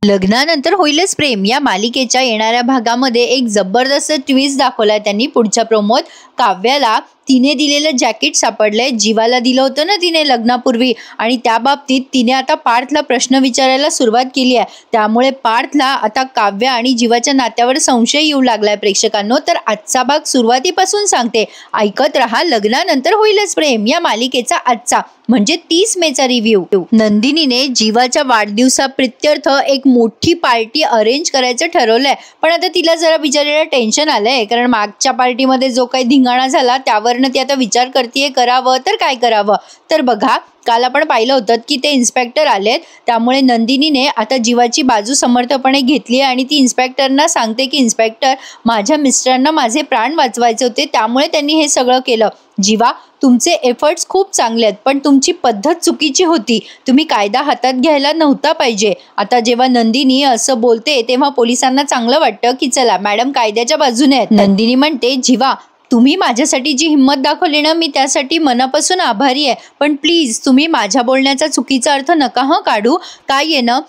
लग्नानंतर होईलच प्रेम या मालिकेच्या येणाऱ्या भागामध्ये एक जबरदस्त ट्विस्ट दाखवलाय त्यांनी पुढच्या प्रोमोत। काव्याला तिने दिलेलं जॅकेट सापडलंय, जीवाला दिलं होतं ना तिने लग्नापूर्वी, आणि त्या बाबतीत तिने आता पार्थला प्रश्न विचारायला सुरुवात केली आहे। त्यामुळे पार्थला आता काव्य आणि जीवाच्या नात्यावर संशय येऊ लागलाय प्रेक्षकांनो। तर आजचा भाग सुरुवातीपासून सांगते, ऐकत रहा लग्नानंतर होईलच प्रेम या मालिकेचा आजचा म्हणजे 30 मेचा रिव्ह्यू। नंदिनीने जीवाच्या वाढदिवसाप्रित्यर्थ एक मोठी पार्टी अरेंज करायचं ठरवलंय, पण आता तिला जरा बिचारीला टेन्शन आलंय, कारण मागच्या पार्टीमध्ये जो काही धिंगाणा झाला त्यावरनं ती आता विचार करतेय करावं तर काय करावं। तर बघा, काल आपण पाहिलं होतं की ते इन्स्पेक्टर आलेत, त्यामुळे नंदिनीने आता जीवाची बाजू समर्थपणे घेतली आणि ती इन्स्पेक्टरना सांगते की इन्स्पेक्टर, माझ्या मिस्टरांना माझे प्राण वाचवायचे होते, त्यामुळे त्यांनी हे सगळं केलं। जीवा, तुमचे एफर्ट्स खूप चांगले आहेत, पण तुमची पद्धत चुकीची होती, तुम्ही कायदा हातात घ्यायला नव्हता पाहिजे। आता जेव्हा नंदिनी असं बोलते तेव्हा पोलिसांना चांगलं वाटतं की चला मॅडम कायद्याच्या बाजूने आहेत। नंदिनी म्हणते, जीवा तुम्ही माझ्यासाठी जी हिंमत दाखवली ना, मी त्यासाठी मनापासून आभारी आहे, पण प्लीज तुम्ही माझ्या बोलण्याचा चुकीचा अर्थ नका काढू। काय आहे ना,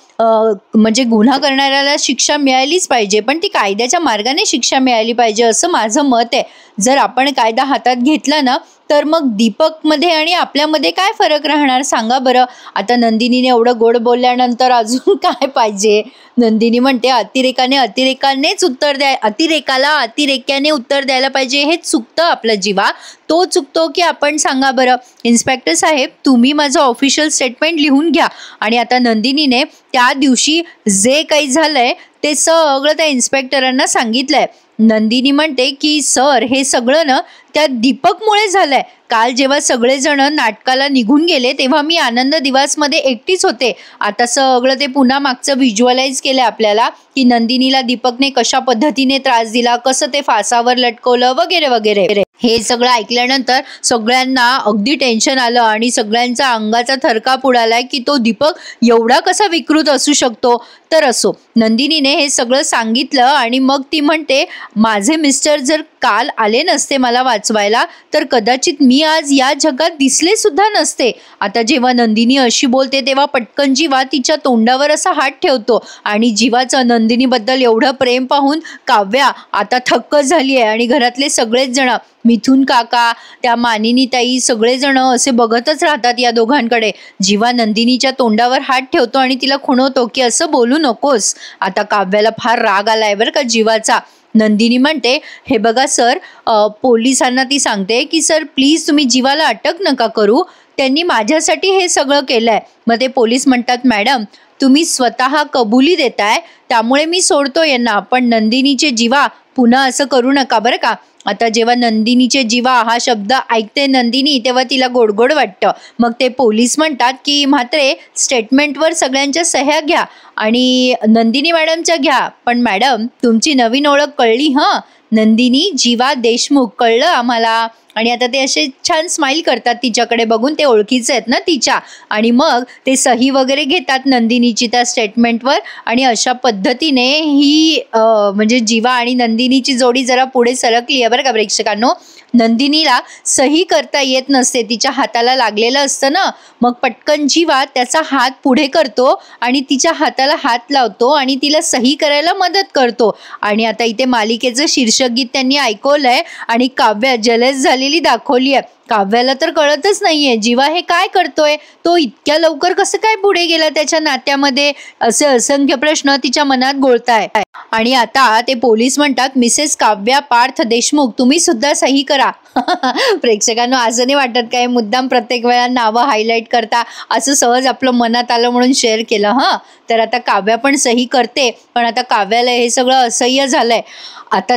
म्हणजे गुन्हा करणाऱ्याला शिक्षा मिळालीच पाहिजे, पण ती कायद्याच्या मार्गाने शिक्षा मिळाली पाहिजे असं माझं मत आहे। जर आपण कायदा हातात घेतला ना, तर मग दीपकमध्ये आणि आपल्यामध्ये काय फरक राहणार सांगा बरं। आता नंदिनीने एवढं गोड बोलल्यानंतर अजून काय पाहिजे। नंदिनी म्हणते, अतिरेकानेच उत्तर द्या, अतिरेक्याने उत्तर द्यायला पाहिजे, हे चुकतं आपलं जीवा। तो चुकतो की आपण सांगा बरं। इन्स्पेक्टर साहेब, तुम्ही माझं ऑफिशियल स्टेटमेंट लिहून घ्या। आणि आता नंदिनीने त्या दिवशी जे काही झालंय ते सगळं त्या इन्स्पेक्टरांना सांगितलंय। नंदिनी म्हणते की सर, हे सगळं ना त्या दीपकमुळे झालंय। काल जेव्हा सगळेजण नाटकाला निघून गेले तेव्हा मी आनंद दिवासमध्ये एकटीच होते। आता सगळं ते पुन्हा मागचं व्हिज्युअलाइज केलंय आपल्याला की नंदिनीला दीपकने कशा पद्धतीने त्रास दिला, कसं ते फासावर लटकवलं वगैरे वगैरे। हे सगळं ऐकल्यानंतर सगळ्यांना अगदी टेन्शन आलं आणि सगळ्यांचा अंगाचा थरकाप उडालाय की तो दीपक एवढा कसा विकृत असू शकतो। तर असो, नंदिनीने हे सगळं सांगितलं आणि मग ती म्हणते, माझे मिस्टर जर काल आले नसते मला वाचवायला तर कदाचित मी आज या जगात दिसले सुद्धा नसते। आता जेव्हा नंदिनी अशी बोलते तेव्हा पटकन जीवा तिच्या तोंडावर असा हात ठेवतो आणि जीवाचं नंदिनीबद्दल एवढं प्रेम पाहून काव्या आता थक्क झाली आहे आणि घरातले सगळेच जण, मिथून काका, त्या मानिनी ताई, सगळेजण असे बघतच राहतात या दोघांकडे। जीवा नंदिनीच्या तोंडावर हात ठेवतो आणि तिला खुणवतो की असं बोलू नकोस। आता काव्याला फार राग आलाय बरं का जीवाचा। नंदिनी म्हणते, हे बघा सर, पोलिसांना ती सांगते की सर प्लीज तुम्ही जीवाला अटक नका करू, त्यांनी माझ्यासाठी हे सगळं केलंय। मग ते पोलीस म्हणतात, मॅडम तुम्ही स्वतः कबुली देताय त्यामुळे मी सोडतो यांना, पण नंदिनीचे जीवा पुन्हा असं करू नका बरं का। आता जेव्हा नंदिनीचे जीवा हा शब्द ऐकते नंदिनी तेव्हा तिला गोडगोड वाटतं। मग ते पोलीस म्हणतात की म्हात्रे स्टेटमेंटवर सगळ्यांच्या सह्या घ्या आणि नंदिनी मॅडमच्या घ्या, पण मॅडम तुमची नवीन ओळख कळली हं, नंदिनी जीवा देशमुख, कळलं आम्हाला। आणि आता ते असे छान स्माइल करतात तिच्याकडे बघून, ते ओळखीचे आहेत ना तिच्या, आणि मग ते सही वगैरे घेतात नंदिनीची त्या स्टेटमेंटवर। आणि अशा पद्धतीने ही म्हणजे जीवा आणि नंदिनीची जोडी जरा पुढे सरकली आहे बरं का प्रेक्षकांनो। नंदिनीला सही करता येत नसते, तिच्या हाताला लागलेलं असतं ना, मग पटकन जीवा त्याचा हात पुढे करतो आणि तिच्या हाताला हात लावतो आणि तिला सही करायला मदत करतो। आणि आता इथे मालिकेचं शीर्षक गीत त्यांनी ऐकवलंय आणि काव्या जलस झालेली दाखवली आहे। काव्याला तर कळतच नाहीये जीवा हे काय करतोय, तो इतक्या लवकर कसं काय पुढे गेला त्याच्या नात्यामध्ये, असे असंख्य प्रश्न तिच्या मनात घोळताय। आणि आता ते पोलीस म्हणतात, मिसेस काव्या पार्थ देशमुख तुम्ही सुद्धा सही करा। प्रेक्षकांना असं नाही वाटत काय मुद्दाम प्रत्येक वेळा नावं हायलाईट करता, असं सहज आपलं मनात आलं म्हणून शेअर केलं हं। तर आता काव्या पण सही करते, पण आता काव्याला हे सगळं असह्य झालंय। आता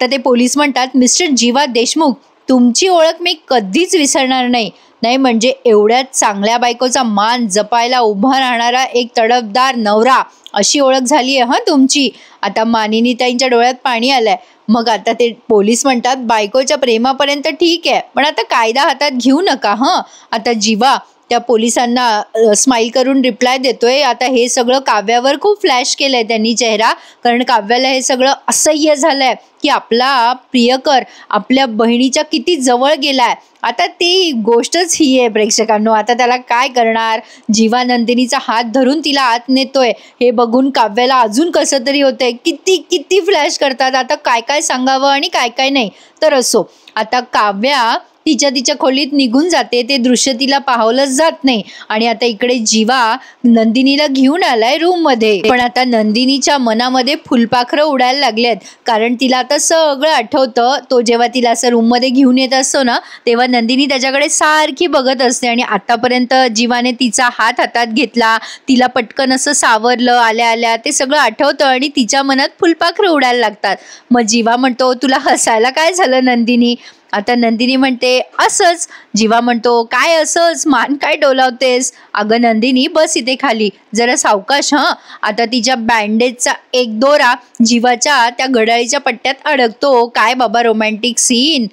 ते पोलीस म्हणतात, मिस्टर जीवा देशमुख तुमची ओळख मी कधीच विसरणार नाही, म्हणजे एवढ्या चांगल्या बायकोचा मान जपायला उभा राहणारा एक तडफदार नवरा, अशी ओळख झाली आहे हं तुमची। आता मानिनी ताईंच्या डोळ्यात पाणी आलंय। मग आता ते पोलीस म्हणतात, बायकोच्या प्रेमापर्यंत ठीक आहे, पण आता कायदा हातात घेऊ नका हं। आता जीवा त्या पोलिसांना स्माईल करून रिप्लाय देतोय. आता हे सगळं काव्यावर खूप फ्लॅश केलंय त्यांनी चेहरा, कारण काव्याला हे सगळं असह्य झालंय की आपला प्रियकर आपल्या बहिणीच्या किती जवळ गेलाय. आता ती गोष्टच ही आहे प्रेक्षकांनो. आता त्याला काय करणार. जीवा नंदिनीचा हात धरून तिला आत नेतोय. हे बघून काव्याला अजून कसं तरी होतंय. किती किती फ्लॅश करतात. आता काय काय सांगावं आणि काय काय नाही. तर असो, आता काव्या तिच्या खोलीत निघून जाते. ते दृश्य तिला पाहवलंच जात नाही. आणि आता इकडे जीवा नंदिनीला घेऊन आलाय रूम मध्ये. पण आता नंदिनीच्या मनामध्ये फुलपाखरं उडायला लागलेत, कारण तिला आता सगळं आठवतं. तो जेव्हा तिला असं रूम मध्ये घेऊन येत असतो ना, तेव्हा नंदिनी त्याच्याकडे सारखी बघत असते. आणि आतापर्यंत जीवाने तिचा हात हातात घेतला, तिला पटकन असं सावरलं आल्या आल्या, ते सगळं आठवतं आणि तिच्या मनात फुलपाखरं उडायला लागतात. मग जीवा म्हणतो, तुला हसायला काय झालं नंदिनी. आता नंदिनी म्हणते, असंच. जीवा म्हणतो, काय असंच, मान काय डोलावतेस. अगं नंदिनी, बस इथे खाली, जरा सावकाश. आता तिच्या बँडेजचा एक दोरा जीवाच्या त्या घड्याळीच्या पट्ट्यात अडकतो. काय बाबा रोमॅन्टिक सीन.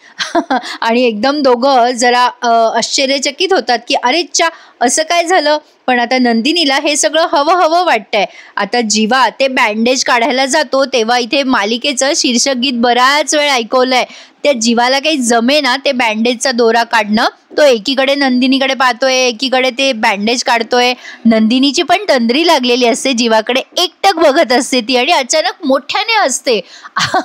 आणि एकदम दोघं जरा आश्चर्यचकित होतात की अरे च्या, असं काय झालं. पण आता नंदिनीला हे सगळं हवं हवं वाटतंय. आता जीवा ते बँडेज काढायला जातो, तेव्हा इथे मालिकेचं शीर्षक गीत बराच वेळ ऐकवलंय. त्या जीवाला काही जमेना ते बँडेजचा दोरा काढणं. तो एकीकडे नंदिनीकडे पाहतोय, एकीकडे ते बँडेज काढतोय. नंदिनीची पण तंद्री लागलेली असते. जीवाकडे एकटक बघत असते ती आणि अचानक मोठ्याने हसते.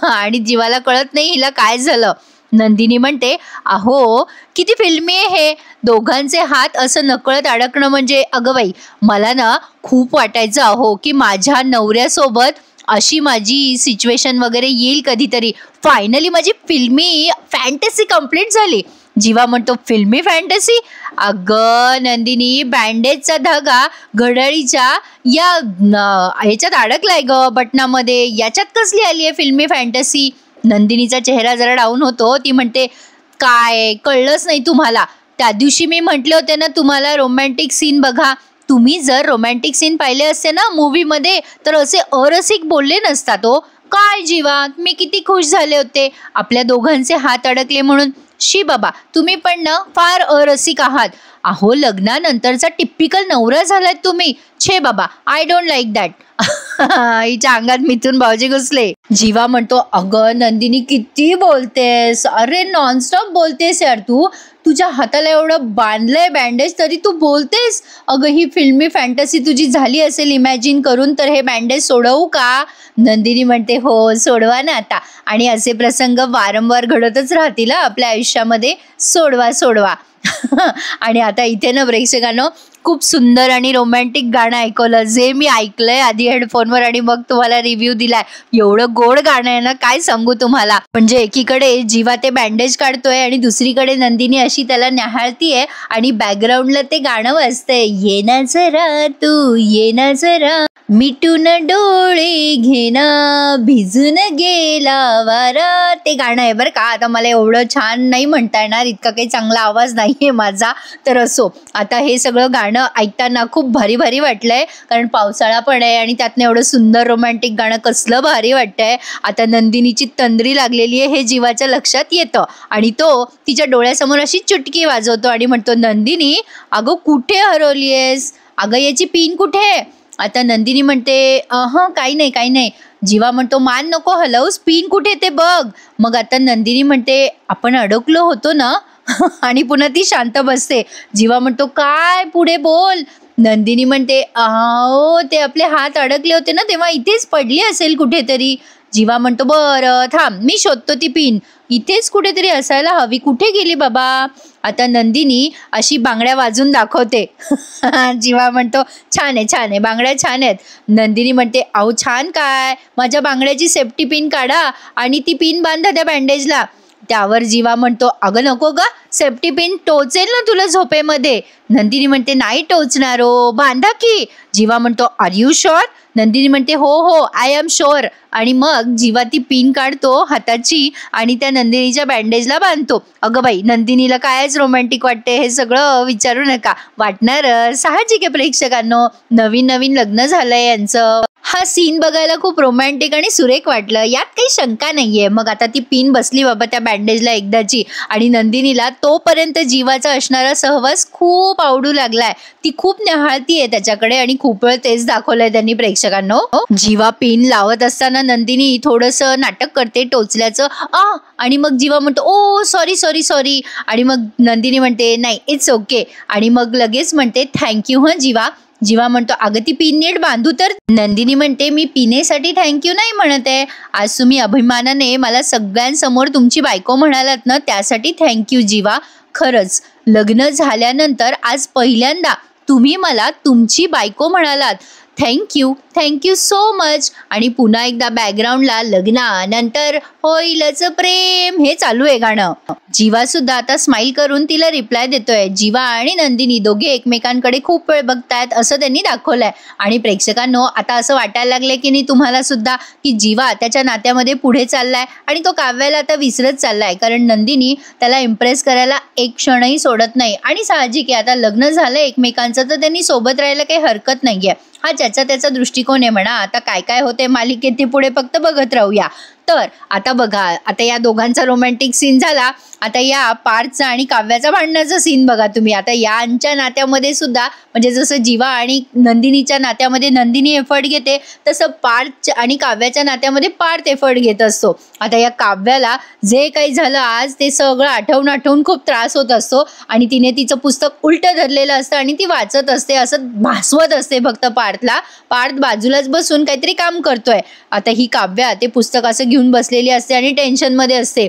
आणि जीवाला कळत नाही हिला काय झालं. नंदिनी म्हणते, अहो किती फिल्मी आहे हे. दोघांचे हात असं नकळत अडकणं म्हणजे. अगं बाई, मला ना खूप वाटायचं अहो की माझ्या नवऱ्यासोबत अशी माझी सिच्युएशन वगैरे येईल कधीतरी. फायनली माझी फिल्मी फॅन्टसी कंप्लीट झाली. जीवा म्हणतो, फिल्मी फॅन्टसी. अगं नंदिनी, बँडेजचा धागा घड्याळीच्या या ह्याच्यात अडकलाय ग, बटनामध्ये. याच्यात कसली आली आहे फिल्मी फॅन्टसी. नंदिनीचा चेहरा जरा डाऊन होतो. ती म्हणते, काय कळलंच नाही तुम्हाला. त्या दिवशी मी म्हटले होते ना तुम्हाला रोमॅन्टिक सीन बघा. तुम्ही जर रोमॅन्टिक सीन पाहिले असते ना मूवीमध्ये, तर असे अरसिक बोलले नसतात हो. काय जीवा, मी किती खुश झाले होते आपल्या दोघांचे हात अडकले म्हणून. शी बाबा, तुम्ही पण ना फार अरसिक आहात. अहो लग्नानंतरचा टिपिकल नवरा झालात तुम्ही. छे बाबा, आय डोंट लाईक दॅट. हिच्या अंगात मिथून भाऊजी घुसले. जीवा म्हणतो, अगं नंदिनी किती बोलतेस. अरे नॉनस्टॉप बोलतेस यार तू. तुझ्या हाताला एवढं बांधलंय बँडेज तरी तू बोलतेस. अगं ही फिल्मी फॅन्टसी तुझी झाली असेल इमॅजिन करून, तर हे बँडेज सोडवू का. नंदिनी म्हणते, हो सोडवा ना आता. आणि असे प्रसंग वारंवार घडतच राहतील आपल्या आयुष्यामध्ये. सोडवा सोडवा. आणि आता इथे ना प्रेक्षकांनो, खूप सुंदर आणि रोमॅन्टिक गाणं ऐकवलं, जे मी ऐकलंय आधी हेडफोनवर आणि मग तुम्हाला रिव्ह्यू दिलाय. एवढं गोड गाणं आहे ना, काय सांगू तुम्हाला. म्हणजे एकीकडे जीवा ते बँडेज काढतोय आणि दुसरीकडे नंदिनी अशी त्याला न्याहाळतीये आणि बॅकग्राऊंडला ते गाणं वाजतंय, ये ना जरा तू ये ना जरा, मिटून डोळे घेना, भिजून गेला वारा. ते गाणं आहे बरं का. आता मला एवढं छान नाही म्हणता येणार, इतका काही चांगला आवाज नाहीये माझा. तर असो, आता हे सगळं गाणं ऐकताना खूप भारी भारी वाटलंय, कारण पावसाळा पण आहे आणि त्यातनं एवढं सुंदर रोमॅन्टिक गाणं कसलं भारी वाटतंय. आता नंदिनीची तंद्री लागलेली आहे हे जीवाच्या लक्षात येतं आणि तो तिच्या डोळ्यासमोर अशी चुटकी वाजवतो आणि म्हणतो, नंदिनी अगं कुठे हरवली आहेस. अगं याची पिन कुठे. आता नंदिनी म्हणते, काही नाही काही नाही. जीवा म्हणतो, मान नको हलवूस, पिन कुठे ते बघ. मग आता नंदिनी म्हणते, आपण अडकलो होतो ना. आणि पुन्हा ती शांत बसते. जीवा म्हणतो, काय पुढे बोल. नंदिनी म्हणते, अहो ते आपले हात अडकले होते ना तेव्हा इथेच पडली असेल कुठेतरी. जीवा म्हणतो, बरं थांब मी शोधतो ती पिन, इथेच कुठेतरी असायला हवी, कुठे गेली बाबा. आता नंदिनी अशी बांगड्या वाजून दाखवते. जीवा म्हणतो, छान आहे छान आहे, बांगड्या छान आहेत. नंदिनी म्हणते, अहो छान काय, माझ्या बांगड्याची सेफ्टी पिन काढा आणि ती पिन बांधा त्या बँडेजला. त्यावर जीवा म्हणतो, अगं नको ग, सेफ्टी पिन टोचेल ना तुला झोपेमध्ये. नंदिनी म्हणते, नाही टोचणार हो, बांधा की. जीवा म्हणतो, आर यू शुअर. नंदिनी म्हणते हो हो आय एम शुअर. आणि मग जीवा ती पिन काढतो हाताची आणि त्या नंदिनीच्या बँडेजला बांधतो. अगं बाई, नंदिनीला कायच रोमॅन्टिक वाटते हे सगळं विचारू नका. वाटणार साहजिक आहे प्रेक्षकांनो, नवीन नवीन लग्न झालंय यांचं. हा सीन बघायला खूप रोमॅन्टिक आणि सुरेख वाटलं, यात काही शंका नाहीये. मग आता ती पिन बसली बाबा त्या बँडेजला एकदाची आणि नंदिनीला तोपर्यंत जीवाचा असणारा सहवास खूप आवडू लागलाय. ती खूप न्याहाळतीये त्याच्याकडे आणि खूप वेळ तेच दाखवलंय त्यांनी प्रेक्षकांनो. जीवा पिन लावत असताना नंदिनी थोडंसं नाटक करते टोचल्याचं आणि मग जीवा म्हणतो ओ सॉरी सॉरी सॉरी. आणि मग नंदिनी म्हणते नाही इट्स ओके. आणि मग लगेच म्हणते थँक्यू हं जीवा. जीवा म्हणतो अगं ती पिन नीट बांधू तर. नंदिनी म्हणते मी पिनेसाठी थँक्यू नाही म्हणत आहे, आज तुम्ही अभिमानाने मला सगळ्यांसमोर तुमची बायको म्हणालात ना त्यासाठी थँक्यू जीवा. खरंच लग्न झाल्यानंतर आज पहिल्यांदा तुम्ही मला तुमची बायको म्हणालात. Thank you thank you so much. आणि पुन्हा एकदा बॅकग्राऊंडला लग्नानंतर होईलच प्रेम हे चालू आहे गाणं. जीवा सुद्धा आता स्माइल करून तिला रिप्लाय देतोय. जीवा आणि नंदिनी दोघे एकमेकांकडे खूप वेळ बघतायत असं त्यांनी दाखवलंय. आणि प्रेक्षकांनो आता असं वाटायला लागले की नाही तुम्हाला सुद्धा की जीवा त्याच्या नात्यामध्ये पुढे चाललाय आणि तो काव्याला आता विसरत चाललाय, कारण नंदिनी त्याला इम्प्रेस करायला एक क्षणही सोडत नाही. आणि साहजिक आहे आता लग्न झालंय एकमेकांचं तर त्यांनी सोबत राहायला काही हरकत नाहीये. हा ज्याचा त्याचा दृष्टिकोन आहे म्हणा. आता काय काय होते मालिकेत ते पुढे फक्त बघत राहूया. तर आता बघा, आता या दोघांचा रोमॅन्टिक सीन झाला. आता या पार्थचा आणि काव्याचा भांडणाचा सीन बघा तुम्ही. आता यांच्या नात्यामध्ये सुद्धा म्हणजे जसं जीवा आणि नंदिनीच्या नात्यामध्ये नंदिनी एफर्ट घेते तसं पार्थ आणि काव्याच्या नात्यामध्ये पार्थ एफर्ट घेत असतो. आता या काव्याला जे काही झालं आज ते सगळं आठवून आठवून खूप त्रास होत असतो आणि तिने तिचं पुस्तक उलटं धरलेलं असतं आणि ती वाचत असते, असं भासवत असते फक्त पार्थला. पार्थ बाजूलाच बसून काहीतरी काम करतोय. आता ही काव्या ते पुस्तक असं घेऊन बसलेली असते आणि टेन्शनमध्ये असते.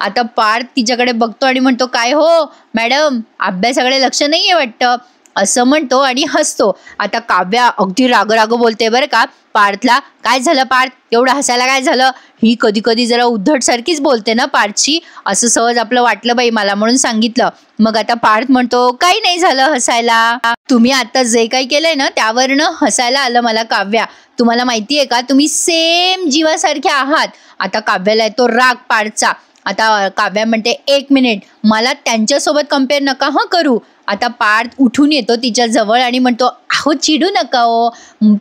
आता पार्थ तिच्याकडे बघतो आणि म्हणतो काय हो मॅडम, अभ्यासाकडे लक्ष नाहीये वाटतं असं म्हणतो आणि हसतो. आता काव्या अगदी राग बोलते बरं का पार्थला. काय झालं पार्थ, एवढं हसायला काय झालं? ही कधी कधी जरा उद्धट सारखीच बोलते ना पार्थची, असं सहज आपलं वाटलं बाई मला म्हणून सांगितलं. मग आता पार्थ म्हणतो काही नाही झालं हसायला, तुम्ही आता जे काही केलंय ना त्यावरनं हसायला आलं मला काव्या. तुम्हाला माहितीये का तुम्ही सेम जीवासारखे आहात. आता काव्याला येतो राग पार्थचा. आता काव्या म्हणते एक मिनिट, मला त्यांच्यासोबत कम्पेअर नका हं करू. आता पार्थ उठून येतो तिच्या जवळ आणि म्हणतो अहो चिडू नका हो,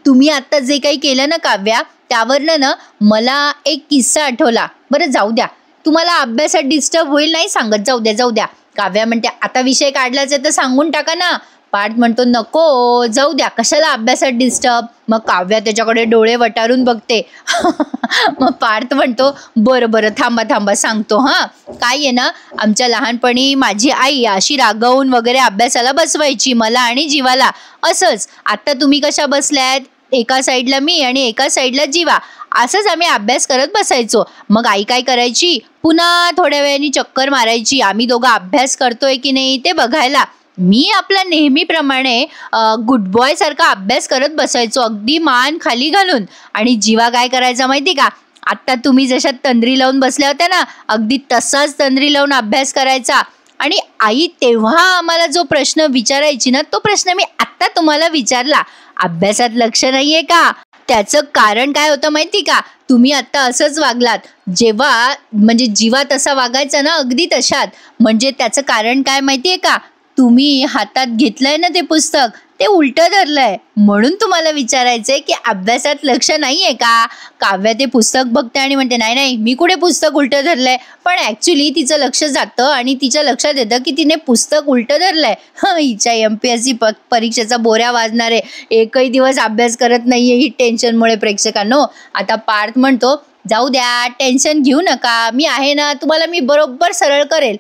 तुम्ही आता जे काही केलं ना काव्या त्यावरनं ना मला एक किस्सा आठवला. बरं जाऊ द्या, तुम्हाला अभ्यासात डिस्टर्ब होईल नाही सांगत, जाऊ द्या. काव्या म्हणते आता विषय काढलाच आहे तर सांगून टाका ना. पार्थ म्हणतो नको जाऊ द्या, कशाला अभ्यासात डिस्टर्ब. मग काव्या त्याच्याकडे डोळे वटारून बघते. मग पार्थ म्हणतो बरं थांबा सांगतो. काय आहे ना, आमच्या लहानपणी माझी आई अशी रागवून वगैरे अभ्यासाला बसवायची मला आणि जीवाला. असंच आता तुम्ही कशा बसल्यात, एका साईडला मी आणि एका साईडला जीवा, असंच आम्ही अभ्यास करत बसायचो. मग आई काय करायची, पुन्हा थोड्या वेळाने चक्कर मारायची आम्ही दोघं अभ्यास करतोय की नाही ते बघायला. मी आपला नेहमीप्रमाणे गुड बॉय सारखा अभ्यास करत बसायचो अगदी मान खाली घालून. आणि जीवा काय करायचा माहिती का, आत्ता तुम्ही जशा तंद्री लावून बसल्या होत्या ना अगदी तसाच तंद्री लावून अभ्यास करायचा. आणि आई तेव्हा आम्हाला जो प्रश्न विचारायची ना तो प्रश्न मी आत्ता तुम्हाला विचारला, अभ्यासात लक्ष नाहीये का? त्याचं कारण काय होतं माहिती का, तुम्ही आत्ता असंच वागलात. जेव्हा म्हणजे जीवा तसा वागायचा ना अगदी तशात. म्हणजे त्याचं कारण काय माहितीये का, तुम्ही हातात घेतलंय ना ते पुस्तक ते उलटं धरलंय, म्हणून तुम्हाला विचारायचंय की अभ्यासात लक्ष नाहीये का. काव्या ते पुस्तक बघते आणि म्हणते नाही मी कुठे पुस्तक उलटं धरलंय. पण ऍक्च्युली तिचं लक्ष जातं आणि तिच्या लक्षात येतं की तिने पुस्तक उलटं धरलंय. हिच्या MPSC परीक्षेचा बोऱ्या वाजणारे, एकही दिवस अभ्यास करत नाहीये ही टेन्शनमुळे. प्रेक्षकांनो आता पार्थ म्हणतो जाऊ द्या टेन्शन घेऊ नका, मी आहे ना, तुम्हाला मी बरोबर सरळ करेल.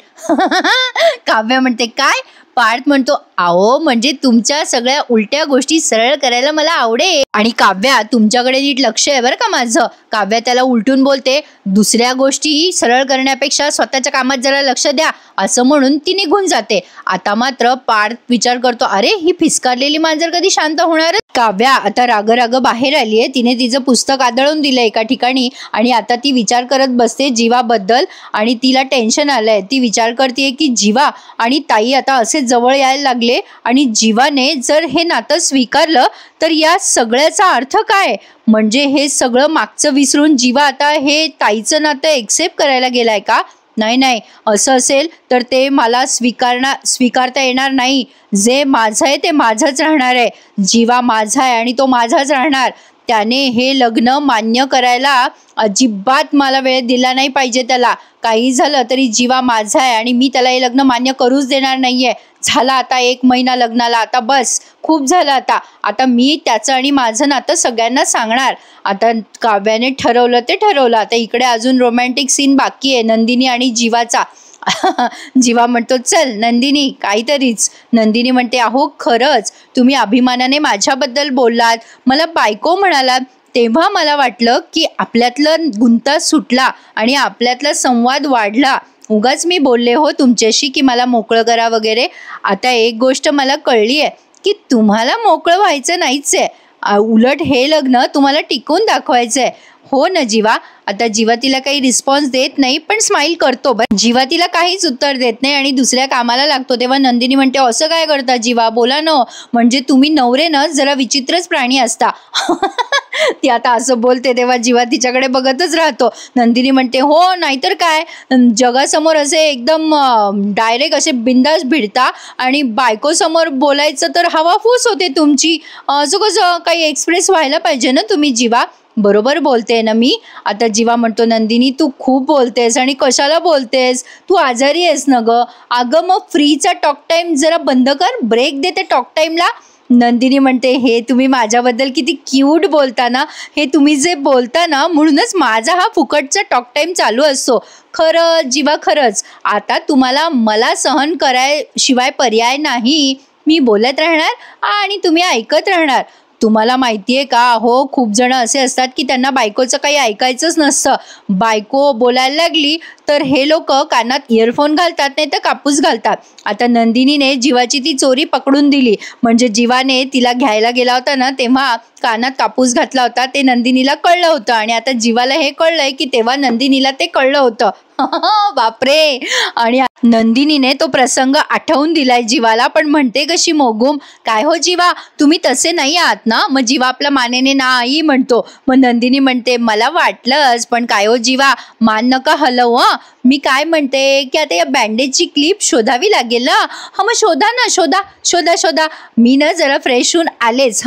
काव्या म्हणते काय? पार्थ म्हणतो आओ म्हणजे तुमच्या सगळ्या उलट्या गोष्टी सरळ करायला मला आवडेल. आणि काव्या तुमच्याकडे नीट लक्ष आहे बरं का माझं, काव्या त्याला उलटून बोलते, दुसऱ्या गोष्टी सरळ करण्यापेक्षा स्वतःच्या कामात जरा लक्ष द्या, असं म्हणून ती निघून जाते. आता मात्र पार्थ विचार करतो, अरे ही फिसकारलेली मांजर कधी शांत होणार. काव्या आता राग बाहेर आलीये. तिने तिचं पुस्तक आदळून दिलं एका ठिकाणी आणि आता ती विचार करत बसते जीवाबद्दल आणि तिला टेन्शन आलंय. ती विचार करते की जीवा आणि ताई आता असे जवळ यायला लागले आणि जीवाने जर हे नातं स्वीकारलं तर या सगळ्याचा अर्थ काय. म्हणजे हे सगळं मागचं विसरून जीवा आता हे ताईचं नातं एक्सेप्ट करायला गेलाय का. नाही, असं असेल तर ते मला स्वीकारता येणार नाही. जे माझं आहे ते माझंच राहणार आहे. जीवा माझा आहे आणि तो माझाच राहणार. त्याने हे लग्न मान्य करायला अजिबात मला वेळ दिला नाही पाहिजे. त्याला काही झालं तरी जीवा माझा आहे आणि मी त्याला हे लग्न मान्य करूच देणार नाहीये. झाला आता 1 महिना लग्नाला, आता बस, खूप झालं. आता मी त्याचं आणि माझं नातं सगळ्यांना सांगणार. आता काव्याने ठरवलं ते ठरवलं. आता इकडे अजून रोमॅन्टिक सीन बाकी आहे नंदिनी आणि जीवाचा. जीवा म्हणतो, चल नंदिनी काहीतरीच. नंदिनी म्हणते, अहो खरंच तुम्ही अभिमानाने माझ्याबद्दल बोललात, मला बायको म्हणालात, तेव्हा मला वाटलं की आपल्यातलं गुंता सुटला आणि आपल्यातला संवाद वाढला. उगाच मी बोलले हो तुमच्याशी की मला मोकळं करा वगैरे. आता एक गोष्ट मला कळली आहे की तुम्हाला मोकळं व्हायचं नाहीच आहे. उलट हे लग्न तुम्हाला टिकून दाखवायचं आहे. हो ना जीवा. आता जीवा तिला काही रिस्पॉन्स देत नाही पण स्माईल करतो. जीवा तिला काहीच उत्तर देत नाही आणि दुसऱ्या कामाला लागतो. तेव्हा नंदिनी म्हणते, असं काय करता जीवा, बोला न. म्हणजे तुम्ही नवरे न जरा विचित्रच प्राणी असता. ती आता असं बोलते तेव्हा जीवा तिच्याकडे बघतच राहतो. नंदिनी म्हणते, हो नाहीतर काय, जगासमोर असे एकदम डायरेक्ट असे बिंदास भिडता आणि बायकोसमोर बोलायचं तर हवाफूस होते तुमची. असं कसं, काही एक्सप्रेस व्हायला पाहिजे ना तुम्ही जीवा. बरोबर बोलते ना मी. आता जीवा म्हणतो, नंदिनी तू खूप बोलतेस आणि कशाला बोलतेस, तू आजारी आहेस ना ग. अगं मग फ्रीचा टॉक टाइम जरा बंद कर, ब्रेक दे त्या टॉक टाइमला. नंदिनी म्हणते, हे तुम्ही माझ्याबद्दल किती क्यूट बोलता ना. हे तुम्ही जे बोलता ना म्हणूनच माझा हा फुकटचा टॉक टाइम चालू असतो. खरं जीवा, खरंच आता तुम्हाला मला सहन करायशिवाय पर्याय नाही. मी बोलत राहणार आणि तुम्ही ऐकत राहणार. तुम्हाला माहितीये का, हो खूप जण असे असतात की त्यांना बायकोचं काही ऐकायचंच नसतं. बायको बोलायला लागली तर हे लोक कानात इयरफोन घालतात, नाही तर कापूस घालतात. आता नंदिनीने जीवाची ती चोरी पकडून दिली. म्हणजे जीवाने तिला घ्यायला गेला होता ना तेव्हा कानात कापूस घातला होता, ते नंदिनीला कळलं होतं आणि आता जीवाला हे कळलंय की तेव्हा नंदिनीला ते कळलं होतं. बापरे. आणि नंदिनीने तो प्रसंग आठवून दिलाय जीवाला. पण म्हणते कशी मोगूम, काय हो जीवा, तुम्ही तसे नाही आहात ना. मग जीवा आपला मानेने नाही म्हणतो. मग नंदिनी म्हणते, मला वाटलंच, पण काय हो जीवा, मान नका हलव. मी काय म्हणते की आता या बँडेजची क्लिप शोधावी लागेल ना. मग शोधा ना, शोधा. मी ना जरा फ्रेश होऊन आलेच.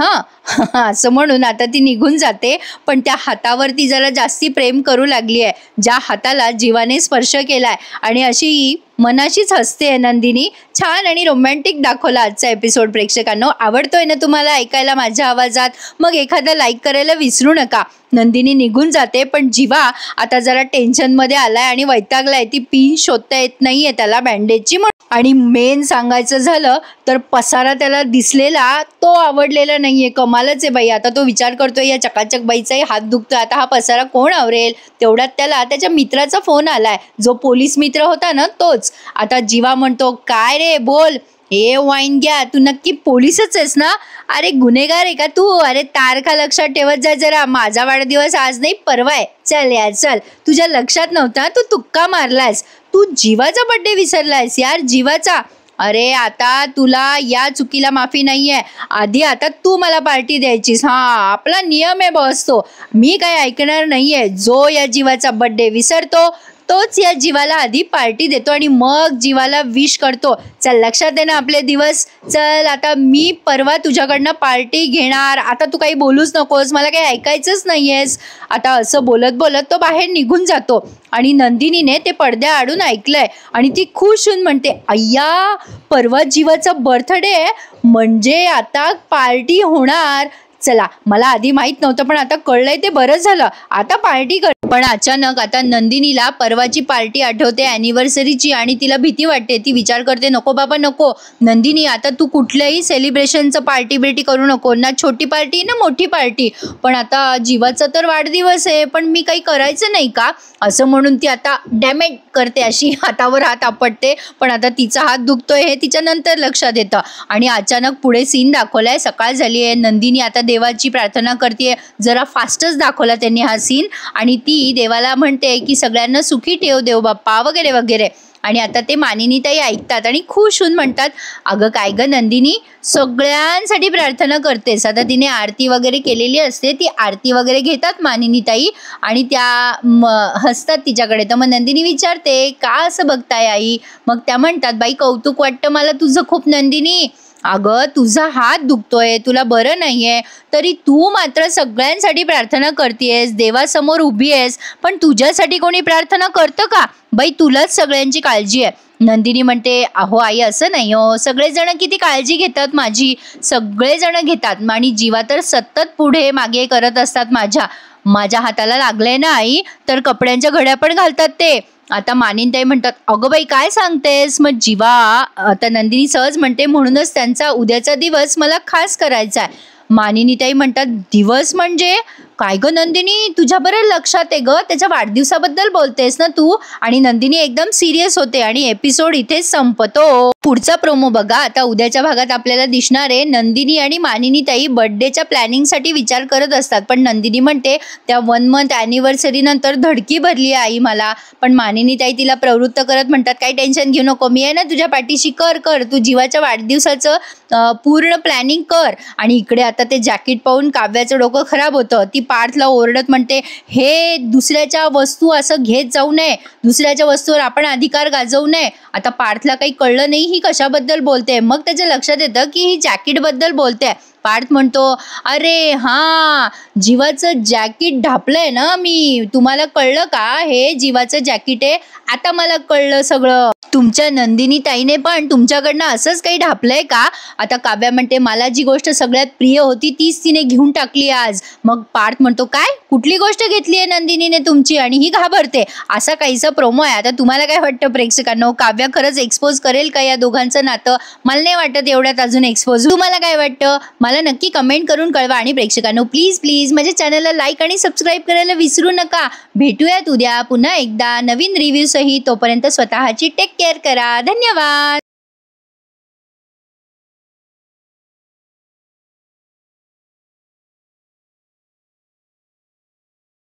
असं म्हणून आता ती निघून जाते. पण त्या हातावरती जरा जास्ती प्रेम करू लागली आहे, ज्या हाताला जीवाने स्पर्श केलाय. आणि अशी मनाशीच हसते नंदिनी. छान आणि रोमॅन्टिक दाखवला आजचा एपिसोड प्रेक्षकांनो. आवडतोय ना तुम्हाला ऐकायला माझ्या आवाजात, मग एखादा लाईक करायला विसरू नका. नंदिनी निघून जाते पण जीवा आता जरा टेन्शनमध्ये आलाय आणि वैतागलाय. ती पिन शोधता येत नाहीये त्याला बँडेजची. आणि मेन सांगायचं झालं तर पसारा त्याला दिसलेला तो आवडलेला नाहीये. कमालच आहे बाई. आता तो विचार करतोय या चकाचक बाईचाही हात दुखतोय, आता हा पसारा कोण आवरेल. तेवढ्यात त्याला त्याच्या मित्राचा फोन आलाय, जो पोलीस मित्र होता ना तोच. आता जीवा म्हणतो, काय रे बोल. हे वाईन घ्या, तू नक्की पोलीसच आहेस ना. अरे गुन्हेगार आहे का तू. अरे तारखा लक्षात ठेवत जा जरा. माझा वाढदिवस आज नाही परवा आहे. चल यार चल. तुझ्या लक्षात नव्हता, तू तुक्का मारलायस. तू जीवाचा बर्थडे विसरलायस यार, जीवाचा. अरे आता तुला या चुकीला माफी नाहीये. आधी आता तू मला पार्टी द्यायचीस. आपला नियम आहे बॉस तो. मी काय ऐकणार नाहीये. जो या जीवाचा बर्थडे विसरतो तोच या जीवाला आधी पार्टी देतो आणि मग जीवाला विश करतो. चल लक्षात दे ना आपले दिवस. चल आता मी परवा तुझ्याकडनं पार्टी घेणार. आता तू काही बोलूच नकोस, मला काही ऐकायचंच नाहीयेस. आता असं बोलत बोलत तो बाहेर निघून जातो आणि नंदिनीने ते पडद्या आडून ऐकलंय आणि ती खुश होऊन म्हणते, अय्या परवा जीवाचा बर्थडे आहे म्हणजे आता पार्टी होणार. चला मला आधी माहित नव्हतं पण आता कळलंय ते बरं झालं, आता पार्टी कर. पण अचानक आता नंदिनीला परवाची पार्टी आठवते अॅनिव्हर्सरीची आणि तिला भीती वाटते. ती विचार करते नको बाबा नको नंदिनी, आता तू कुठल्याही सेलिब्रेशनचं पार्टी बिर्टी करू नको, ना छोटी पार्टी ना मोठी पार्टी. पण आता जीवाचा तर वाढदिवस आहे, पण मी काही करायचं नाही का असं म्हणून ती आता डॅमेज करते, अशी हातावर हात आपटते. पण आता तिचा हात दुखतोय हे तिच्या नंतर लक्षात येतं आणि अचानक पुढे सीन दाखवलाय. सकाळ झाली आहे, नंदिनी आता देवाची प्रार्थना करते. जरा फास्टच दाखवला त्यांनी हा सीन आणि ती देवाला म्हणते की सगळ्यांना सुखी ठेव देव बाप्पा वगैरे वगैरे. आणि आता ते मानिनीताई ऐकतात आणि खुश होऊन म्हणतात अगं काय ग नंदिनी सगळ्यांसाठी प्रार्थना करतेस. आता तिने आरती वगैरे केलेली असते, ती आरती वगैरे घेतात मानिनीताई आणि त्या हसतात तिच्याकडे. तर मग नंदिनी विचारते का असं बघताय आई. मग त्या म्हणतात बाई कौतुक वाटतं मला तुझं खूप नंदिनी. अगं तुझा हात दुखतोय, तुला बरं नाहीये, तरी तू मात्र सगळ्यांसाठी प्रार्थना करतेस, देवासमोर उभी आहेस, पण तुझ्यासाठी कोणी प्रार्थना करतं का बाई. तुलाच सगळ्यांची काळजी आहे. नंदिनी म्हणते अहो आई असं नाही हो, सगळेजण किती काळजी घेतात माझी, सगळेजण घेतात आणि जीवा तर सतत पुढे मागे करत असतात. माझ्या हाताला लागलंय ना आई तर कपड्यांच्या घड्या पण घालतात ते. आता मानिनीताई म्हणतात अगं बाई काय सांगतेस. मग जीवा आता नंदिनी सहज म्हणते म्हणूनच त्यांचा उद्याचा दिवस मला खास करायचा आहे. मानिनीताई म्हणतात दिवस म्हणजे काय ग नंदिनी तुझ्या बरं लक्षात आहे ग, त्याच्या वाढदिवसाबद्दल बोलतेस ना तू. आणि नंदिनी एकदम सिरियस होते आणि एपिसोड इथेच संपतो. पुढचा प्रोमो बघा. आता उद्याच्या भागात आपल्याला दिसणार आहे नंदिनी आणि मानिनीताई बर्थडेच्या प्लॅनिंगसाठी विचार करत असतात. पण नंदिनी म्हणते त्या 1 मंथ ॲनिव्हर्सरी नंतर धडकी भरली आई मला. पण मानिनीताई तिला प्रवृत्त करत म्हणतात काही टेन्शन घेऊ नको, मी आहे ना तुझ्या पाठीशी, कर तू जीवाच्या वाढदिवसाचं पूर्ण प्लॅनिंग कर. आणि इकडे आता ते जॅकेट पाहून काव्याचं डोकं खराब होतं. ती पार्थला ओरडत म्हणते हे दुसऱ्याच्या वस्तू असं घेत जाऊ नये, दुसऱ्याच्या वस्तूवर आपण अधिकार गाजवू नये. आता पार्थला काही कळलं नाही ही कशाबद्दल बोलते. मग त्याच्या लक्षात येतं की ही जॅकेटबद्दल बोलते. पार्थ म्हणतो अरे हां जीवाचं जॅकेट ढापलंय ना मी, तुम्हाला कळलं का हे जीवाचं जॅकेट आहे. आता मला कळलं सगळं. तुमच्या नंदिनी ताईने पण तुमच्याकडनं असंच काही ढापलंय का. आता काव्या म्हणते मला जी गोष्ट सगळ्यात प्रिय होती तीच तिने घेऊन टाकली आज. मग पार्थ म्हणतो काय कुठली गोष्ट घेतली आहे नंदिनीने तुमची, आणि ही घाबरते. असा काहीसा प्रोमो आहे. आता तुम्हाला काय वाटतं प्रेक्षकांनो, काव्या खरंच एक्सपोज करेल का या दोघांचं नातं. मला नाही वाटत एवढ्यात अजून एक्सपोज. तुम्हाला काय वाटतं मला नक्की कमेंट करून कळवा. आणि प्रेक्षकांनो प्लीज माझ्या चॅनलला लाईक आणि सबस्क्राईब करायला विसरू नका. भेटूयात उद्या पुन्हा एकदा नवीन रिव्ह्यू सहित. तोपर्यंत स्वतःची टेक केअर करा. धन्यवाद.